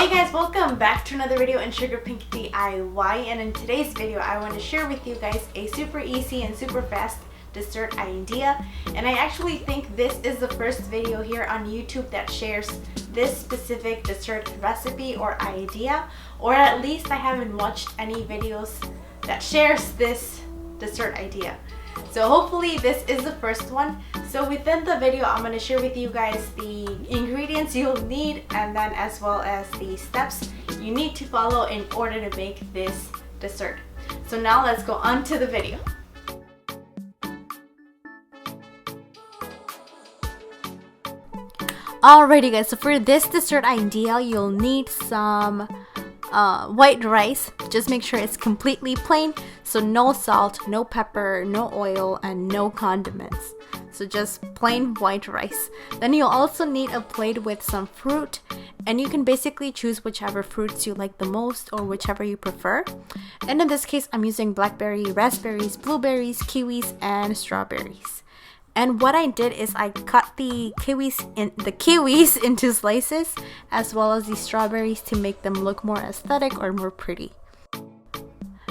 Hey guys, welcome back to another video in SugarPinkDIY, and in today's video I want to share with you guys a super easy and super fast dessert idea. And I actually think this is the first video here on YouTube that shares this specific dessert recipe or idea, or at least I haven't watched any videos that shares this dessert idea. So hopefully this is the first one. So within the video I'm going to share with you guys the ingredients you'll need, and then as well as the steps you need to follow in order to make this dessert. So now let's go on to the video. Alrighty guys, so for this dessert idea you'll need some white rice. Just make sure it's completely plain, so no salt, no pepper, no oil, and no condiments. So just plain white rice. Then you'll also need a plate with some fruit, and you can basically choose whichever fruits you like the most or whichever you prefer. And in this case I'm using blackberry, raspberries, blueberries, kiwis, and strawberries. And what I did is I cut the kiwis into slices, as well as the strawberries, to make them look more aesthetic or more pretty.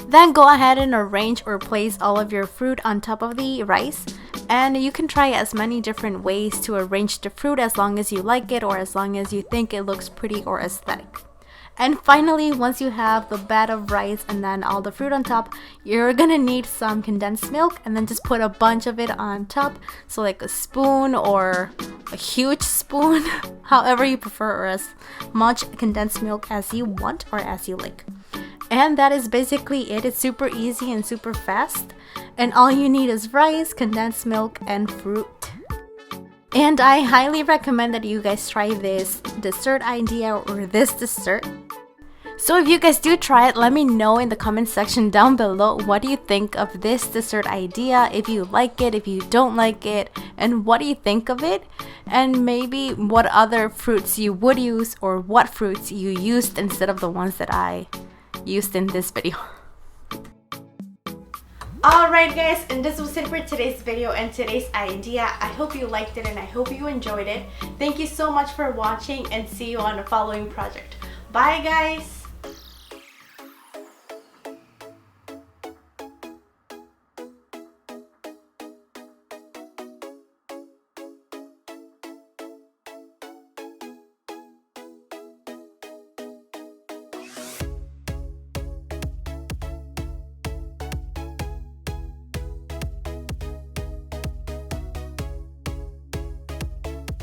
Then go ahead and arrange or place all of your fruit on top of the rice. And you can try as many different ways to arrange the fruit as long as you like it, or as long as you think it looks pretty or aesthetic. And finally, once you have the bed of rice and then all the fruit on top, you're gonna need some condensed milk, and then just put a bunch of it on top. So like a spoon or a huge spoon, however you prefer, or as much condensed milk as you want or as you like. And that is basically it. It's super easy and super fast. And all you need is rice, condensed milk, and fruit. And I highly recommend that you guys try this dessert idea or this dessert. So if you guys do try it, let me know in the comment section down below what do you think of this dessert idea, if you like it, if you don't like it, and what do you think of it, and maybe what other fruits you would use, or what fruits you used instead of the ones that I used in this video. Alright guys, and this was it for today's video and today's idea. I hope you liked it and I hope you enjoyed it. Thank you so much for watching, and see you on the following project. Bye guys!